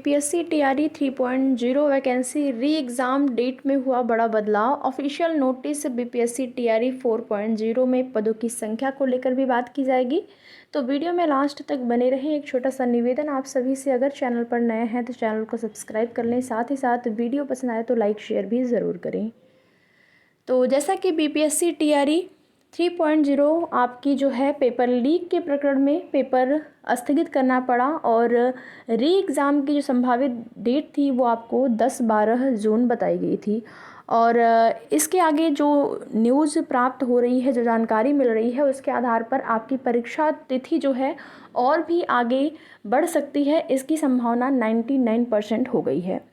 BPSC TRE 3.0 vacancy re exam date में हुआ बड़ा बदलाव। ऑफिशियल नोटिस बीपीएससी टीआरई 4.0 में पदों की संख्या को लेकर भी बात की जाएगी। तो वीडियो में लास्ट तक बने रहें। एक छोटा सा निवेदन आप सभी से, अगर चैनल पर नए हैं तो चैनल को सब्सक्राइब कर लें, साथ ही साथ वीडियो पसंद आए तो लाइक शेयर भी ज़रूर करें। तो जैसा कि बीपीएससी टीआरई 3.0 आपकी जो है पेपर लीक के प्रकरण में पेपर स्थगित करना पड़ा और री एग्ज़ाम की जो संभावित डेट थी वो आपको 10-12 जून बताई गई थी। और इसके आगे जो न्यूज़ प्राप्त हो रही है, जो जानकारी मिल रही है, उसके आधार पर आपकी परीक्षा तिथि जो है और भी आगे बढ़ सकती है। इसकी संभावना 99% हो गई है।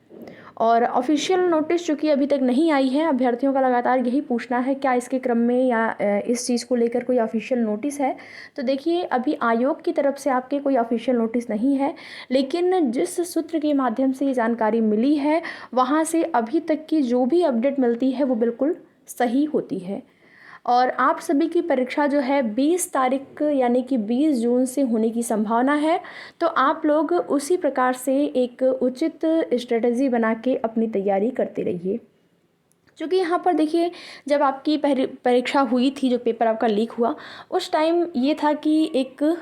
और ऑफिशियल नोटिस चूँकि अभी तक नहीं आई है, अभ्यर्थियों का लगातार यही पूछना है क्या इसके क्रम में या इस चीज़ को लेकर कोई ऑफिशियल नोटिस है। तो देखिए, अभी आयोग की तरफ से आपके कोई ऑफिशियल नोटिस नहीं है, लेकिन जिस सूत्र के माध्यम से ये जानकारी मिली है वहाँ से अभी तक की जो भी अपडेट मिलती है वो बिल्कुल सही होती है। और आप सभी की परीक्षा जो है 20 तारीख यानी कि 20 जून से होने की संभावना है। तो आप लोग उसी प्रकार से एक उचित स्ट्रेटजी बना के अपनी तैयारी करते रहिए। क्योंकि यहाँ पर देखिए, जब आपकी परीक्षा हुई थी, जो पेपर आपका लीक हुआ, उस टाइम ये था कि एक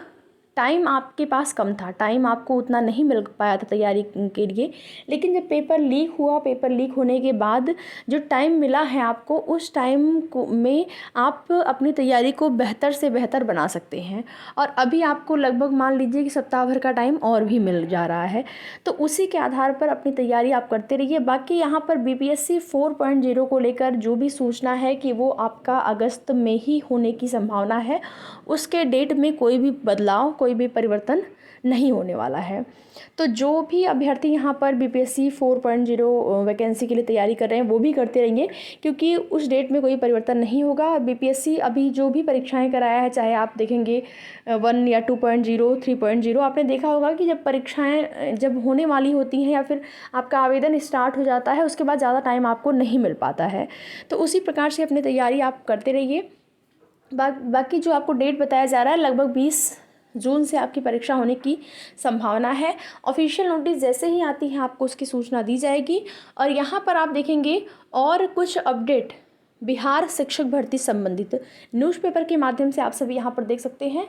टाइम आपके पास कम था, टाइम आपको उतना नहीं मिल पाया था तैयारी के लिए। लेकिन जब पेपर लीक हुआ, पेपर लीक होने के बाद जो टाइम मिला है आपको, उस टाइम को में आप अपनी तैयारी को बेहतर से बेहतर बना सकते हैं। और अभी आपको लगभग मान लीजिए कि सप्ताह भर का टाइम और भी मिल जा रहा है। तो उसी के आधार पर अपनी तैयारी आप करते रहिए। बाकी यहाँ पर बीपीएससी 4.0 को लेकर जो भी सूचना है कि वो आपका अगस्त में ही होने की संभावना है, उसके डेट में कोई भी बदलाव, कोई भी परिवर्तन नहीं होने वाला है। तो जो भी अभ्यर्थी यहाँ पर बीपीएससी 4.0 वैकेंसी के लिए तैयारी कर रहे हैं वो भी करते रहेंगे, क्योंकि उस डेट में कोई परिवर्तन नहीं होगा। बीपीएससी अभी जो भी परीक्षाएं कराया है, चाहे आप देखेंगे 1 या 2.0, 3.0, आपने देखा होगा कि जब परीक्षाएं जब होने वाली होती हैं या फिर आपका आवेदन स्टार्ट हो जाता है, उसके बाद ज़्यादा टाइम आपको नहीं मिल पाता है। तो उसी प्रकार से अपनी तैयारी आप करते रहिए। बाकी जो आपको डेट बताया जा रहा है, लगभग 20 जून से आपकी परीक्षा होने की संभावना है। ऑफिशियल नोटिस जैसे ही आती है आपको उसकी सूचना दी जाएगी। और यहाँ पर आप देखेंगे और कुछ अपडेट बिहार शिक्षक भर्ती संबंधित न्यूज़पेपर के माध्यम से आप सभी यहाँ पर देख सकते हैं।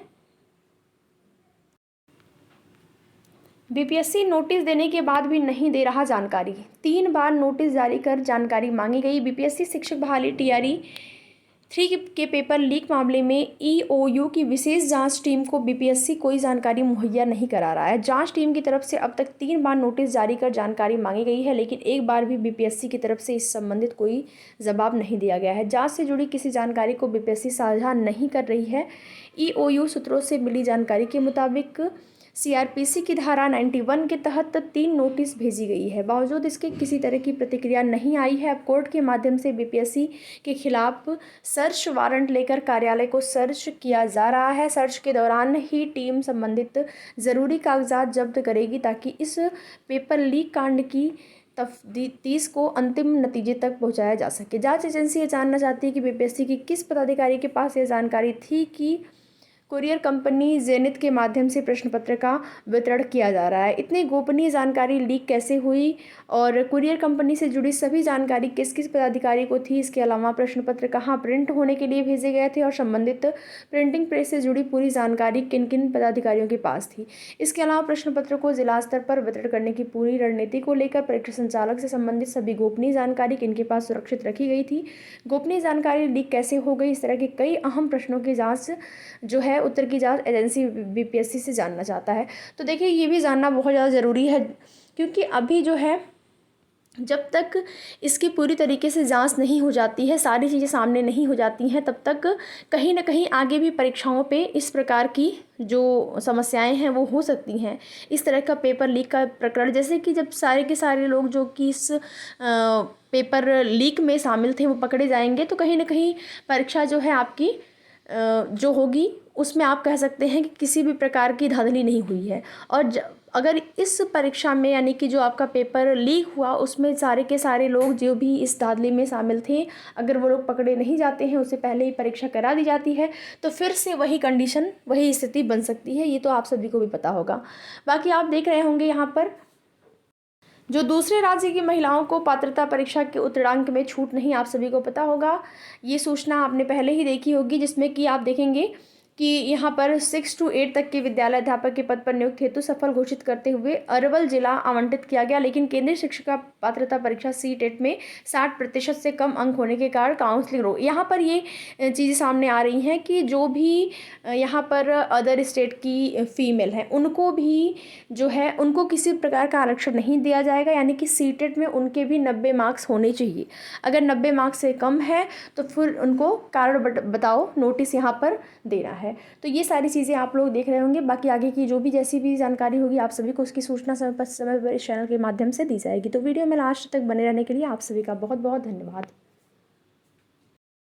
बीपीएससी नोटिस देने के बाद भी नहीं दे रहा जानकारी। 3 बार नोटिस जारी कर जानकारी मांगी गई। बीपीएससी शिक्षक बहाली टीआरई 3 के पेपर लीक मामले में ईओयू की विशेष जांच टीम को बीपीएससी कोई जानकारी मुहैया नहीं करा रहा है। जांच टीम की तरफ से अब तक 3 बार नोटिस जारी कर जानकारी मांगी गई है, लेकिन एक बार भी बीपीएससी की तरफ से इस संबंधित कोई जवाब नहीं दिया गया है। जांच से जुड़ी किसी जानकारी को बीपीएससी साझा नहीं कर रही है। ईओयू सूत्रों से मिली जानकारी के मुताबिक सीआरपीसी की धारा 91 के तहत 3 नोटिस भेजी गई है। बावजूद इसके किसी तरह की प्रतिक्रिया नहीं आई है। अब कोर्ट के माध्यम से बीपीएससी के खिलाफ सर्च वारंट लेकर कार्यालय को सर्च किया जा रहा है। सर्च के दौरान ही टीम संबंधित ज़रूरी कागजात जब्त करेगी, ताकि इस पेपर लीक कांड की तफ्तीश को अंतिम नतीजे तक पहुंचाया जा सके। जांच एजेंसी ये जानना चाहती है कि बीपीएससी की किस पदाधिकारी के पास यह जानकारी थी कि कुरियर कंपनी जेनिथ के माध्यम से प्रश्न पत्र का वितरण किया जा रहा है। इतनी गोपनीय जानकारी लीक कैसे हुई और कुरियर कंपनी से जुड़ी सभी जानकारी किस किस पदाधिकारी को थी। इसके अलावा प्रश्न पत्र कहाँ प्रिंट होने के लिए भेजे गए थे और संबंधित प्रिंटिंग प्रेस से जुड़ी पूरी जानकारी किन किन पदाधिकारियों के पास थी। इसके अलावा प्रश्न पत्र को जिला स्तर पर वितरण करने की पूरी रणनीति को लेकर परीक्षा संचालक से संबंधित सभी गोपनीय जानकारी किनके पास सुरक्षित रखी गई थी, गोपनीय जानकारी लीक कैसे हो गई, इस तरह के कई अहम प्रश्नों की जाँच जो है उत्तर की जांच एजेंसी बीपीएससी से जानना चाहता है। तो देखिए, ये भी जानना बहुत ज़्यादा ज़रूरी है, क्योंकि अभी जो है जब तक इसकी पूरी तरीके से जांच नहीं हो जाती है, सारी चीज़ें सामने नहीं हो जाती हैं, तब तक कहीं ना कहीं आगे भी परीक्षाओं पे इस प्रकार की जो समस्याएं हैं वो हो सकती हैं। इस तरह का पेपर लीक का प्रकरण, जैसे कि जब सारे के सारे लोग जो कि इस पेपर लीक में शामिल थे वो पकड़े जाएंगे, तो कहीं ना कहीं परीक्षा जो है आपकी जो होगी उसमें आप कह सकते हैं कि किसी भी प्रकार की धांधली नहीं हुई है। और अगर इस परीक्षा में यानी कि जो आपका पेपर लीक हुआ उसमें सारे के सारे लोग जो भी इस धांधली में शामिल थे, अगर वो लोग पकड़े नहीं जाते हैं, उससे पहले ही परीक्षा करा दी जाती है, तो फिर से वही कंडीशन, वही स्थिति बन सकती है। ये तो आप सभी को भी पता होगा। बाकी आप देख रहे होंगे यहाँ पर जो दूसरे राज्य की महिलाओं को पात्रता परीक्षा के उत्तीर्णांक में छूट नहीं, आप सभी को पता होगा। ये सूचना आपने पहले ही देखी होगी, जिसमें कि आप देखेंगे कि यहाँ पर 6 to 8 तक के विद्यालय अध्यापक के पद पर नियुक्त हेतु सफल घोषित करते हुए अरवल जिला आवंटित किया गया, लेकिन केंद्रीय शिक्षिका पात्रता परीक्षा CTET में 60% से कम अंक होने के कारण काउंसलिंग रोक। यहाँ पर ये चीज़ें सामने आ रही हैं कि जो भी यहाँ पर अदर स्टेट की फीमेल हैं, उनको भी जो है उनको किसी प्रकार का आरक्षण नहीं दिया जाएगा, यानी कि CTET में उनके भी 90 मार्क्स होने चाहिए। अगर 90 मार्क्स से कम है तो फिर उनको कारण बताओ नोटिस यहाँ पर देना है। तो ये सारी चीज़ें आप लोग देख रहे होंगे। बाकी आगे की जो भी जैसी भी जानकारी होगी आप सभी को उसकी सूचना समय पर इस चैनल के माध्यम से दी जाएगी। तो वीडियो में लास्ट तक बने रहने के लिए आप सभी का बहुत बहुत धन्यवाद।